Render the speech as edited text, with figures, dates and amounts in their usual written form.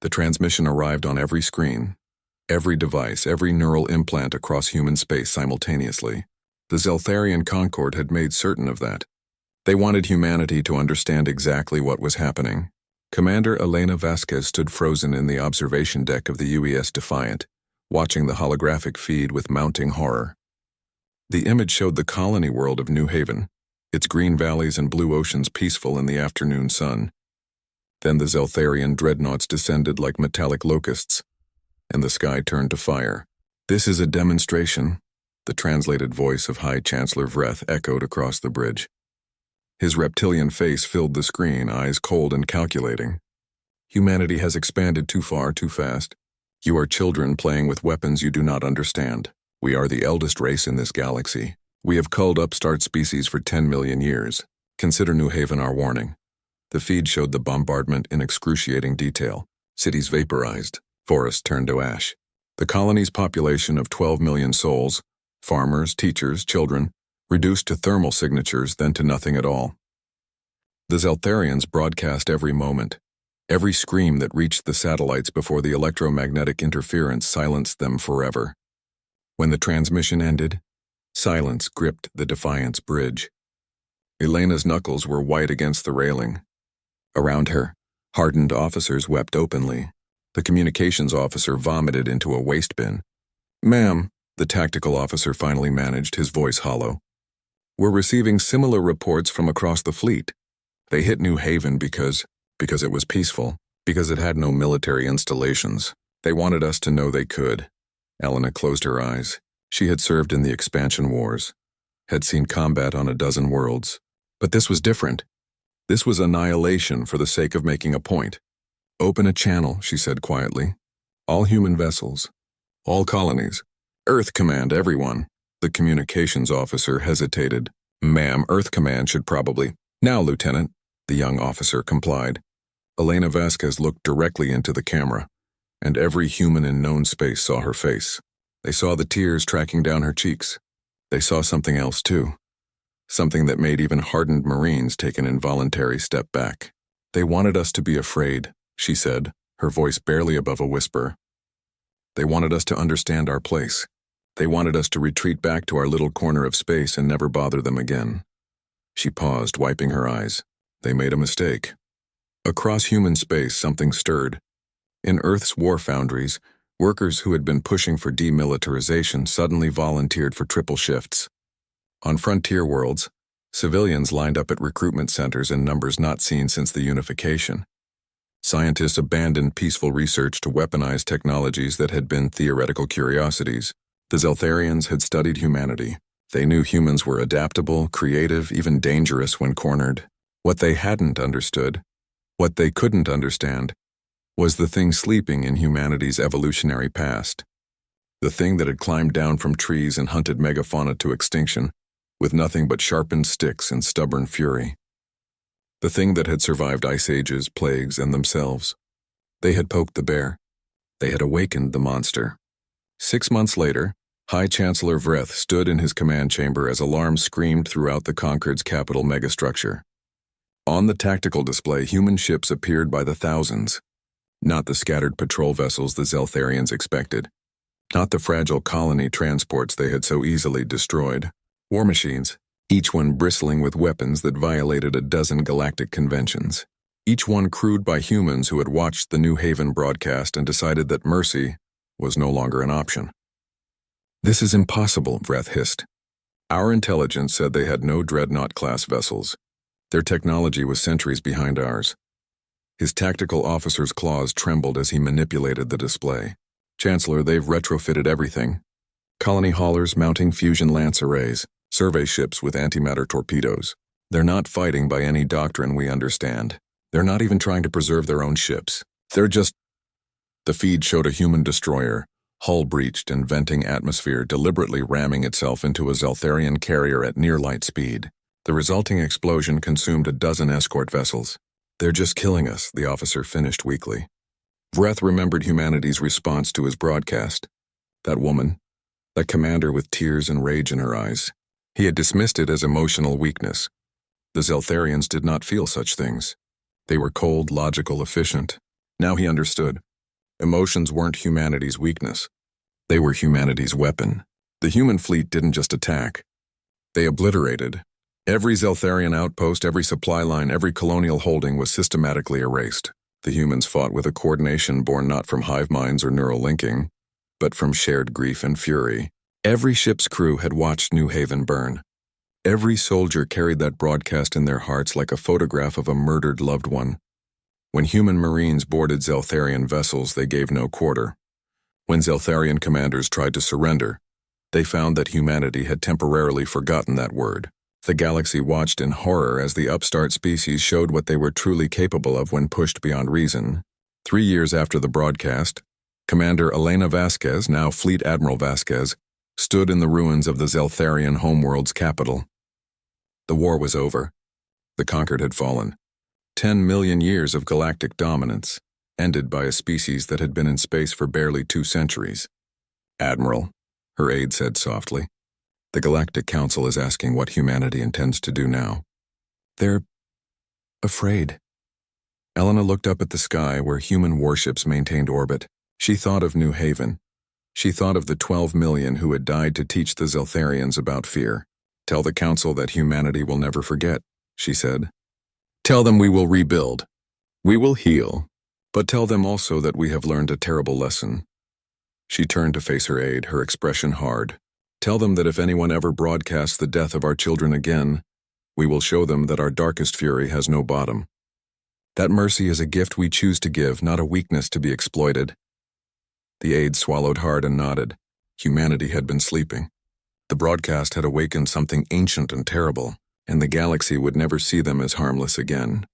The transmission arrived on every screen, every device, every neural implant across human space simultaneously. The Zeltharian Concord had made certain of that. They wanted humanity to understand exactly what was happening. Commander Elena Vasquez stood frozen in the observation deck of the UES Defiant, watching the holographic feed with mounting horror. The image showed the colony world of New Haven, its green valleys and blue oceans peaceful in the afternoon sun. Then the Zeltharian dreadnoughts descended like metallic locusts, and the sky turned to fire. "This is a demonstration," the translated voice of High Chancellor Vreth echoed across the bridge. His reptilian face filled the screen, eyes cold and calculating. "Humanity has expanded too far, too fast. You are children playing with weapons you do not understand. We are the eldest race in this galaxy. We have culled upstart species for 10 million years. Consider New Haven our warning." The feed showed the bombardment in excruciating detail. Cities vaporized, forests turned to ash. The colony's population of 12 million souls, farmers, teachers, children, reduced to thermal signatures, then to nothing at all. The Zeltharians broadcast every moment. Every scream that reached the satellites before the electromagnetic interference silenced them forever. When the transmission ended, silence gripped the Defiant's bridge. Elena's knuckles were white against the railing. Around her, hardened officers wept openly. The communications officer vomited into a waste bin. "Ma'am," the tactical officer finally managed, his voice hollow. "We're receiving similar reports from across the fleet. They hit New Haven because it was peaceful, because it had no military installations. They wanted us to know they could." Elena closed her eyes. She had served in the expansion wars, had seen combat on a dozen worlds. But this was different. This was annihilation for the sake of making a point. "Open a channel," she said quietly. "All human vessels. All colonies. Earth Command, everyone." The communications officer hesitated. "Ma'am, Earth Command should probably—" "Now, Lieutenant," the young officer complied. Elena Vasquez looked directly into the camera, and every human in known space saw her face. They saw the tears tracking down her cheeks. They saw something else too. Something that made even hardened Marines take an involuntary step back. "They wanted us to be afraid," she said, her voice barely above a whisper. "They wanted us to understand our place. They wanted us to retreat back to our little corner of space and never bother them again." She paused, wiping her eyes. They made a mistake. Across human space, something stirred. In Earth's war foundries, workers who had been pushing for demilitarization suddenly volunteered for triple shifts. On frontier worlds, civilians lined up at recruitment centers in numbers not seen since the unification. Scientists abandoned peaceful research to weaponize technologies that had been theoretical curiosities. The Zeltharians had studied humanity. They knew humans were adaptable, creative, even dangerous when cornered. What they hadn't understood, what they couldn't understand, was the thing sleeping in humanity's evolutionary past. The thing that had climbed down from trees and hunted megafauna to extinction, with nothing but sharpened sticks and stubborn fury. The thing that had survived ice ages, plagues, and themselves. They had poked the bear. They had awakened the monster. 6 months later, High Chancellor Vreth stood in his command chamber as alarms screamed throughout the Concord's capital megastructure. On the tactical display, human ships appeared by the thousands. Not the scattered patrol vessels the Zeltharians expected. Not the fragile colony transports they had so easily destroyed. War machines, each one bristling with weapons that violated a dozen galactic conventions. Each one crewed by humans who had watched the New Haven broadcast and decided that mercy was no longer an option. "This is impossible," Vreth hissed. "Our intelligence said they had no dreadnought-class vessels. Their technology was centuries behind ours." His tactical officer's claws trembled as he manipulated the display. "Chancellor, they've retrofitted everything. Colony haulers mounting fusion lance arrays, survey ships with antimatter torpedoes. They're not fighting by any doctrine we understand. They're not even trying to preserve their own ships. They're just—" The feed showed a human destroyer, hull breached and venting atmosphere, deliberately ramming itself into a Zeltharian carrier at near light speed. The resulting explosion consumed a dozen escort vessels. "They're just killing us," the officer finished weakly. Vreth remembered humanity's response to his broadcast. That woman, that commander with tears and rage in her eyes. He had dismissed it as emotional weakness. The Zeltharians did not feel such things. They were cold, logical, efficient. Now he understood. Emotions weren't humanity's weakness. They were humanity's weapon. The human fleet didn't just attack. They obliterated. Every Zeltharian outpost, every supply line, every colonial holding was systematically erased. The humans fought with a coordination born not from hive minds or neural linking, but from shared grief and fury. Every ship's crew had watched New Haven burn. Every soldier carried that broadcast in their hearts like a photograph of a murdered loved one. When human marines boarded Zeltharian vessels, they gave no quarter. When Zeltharian commanders tried to surrender, they found that humanity had temporarily forgotten that word. The galaxy watched in horror as the upstart species showed what they were truly capable of when pushed beyond reason. 3 years after the broadcast, Commander Elena Vasquez, now Fleet Admiral Vasquez, stood in the ruins of the Zeltharian homeworld's capital. The war was over. The conquered had fallen. 10 million years of galactic dominance, ended by a species that had been in space for barely 2 centuries. "Admiral," her aide said softly, "the Galactic Council is asking what humanity intends to do now." "They're afraid." Elena looked up at the sky where human warships maintained orbit. She thought of New Haven. She thought of the 12 million who had died to teach the Zeltharians about fear. "Tell the Council that humanity will never forget," she said. "Tell them we will rebuild. We will heal. But tell them also that we have learned a terrible lesson." She turned to face her aide, her expression hard. "Tell them that if anyone ever broadcasts the death of our children again, we will show them that our darkest fury has no bottom. That mercy is a gift we choose to give, not a weakness to be exploited." The aide swallowed hard and nodded. Humanity had been sleeping. The broadcast had awakened something ancient and terrible, and the galaxy would never see them as harmless again.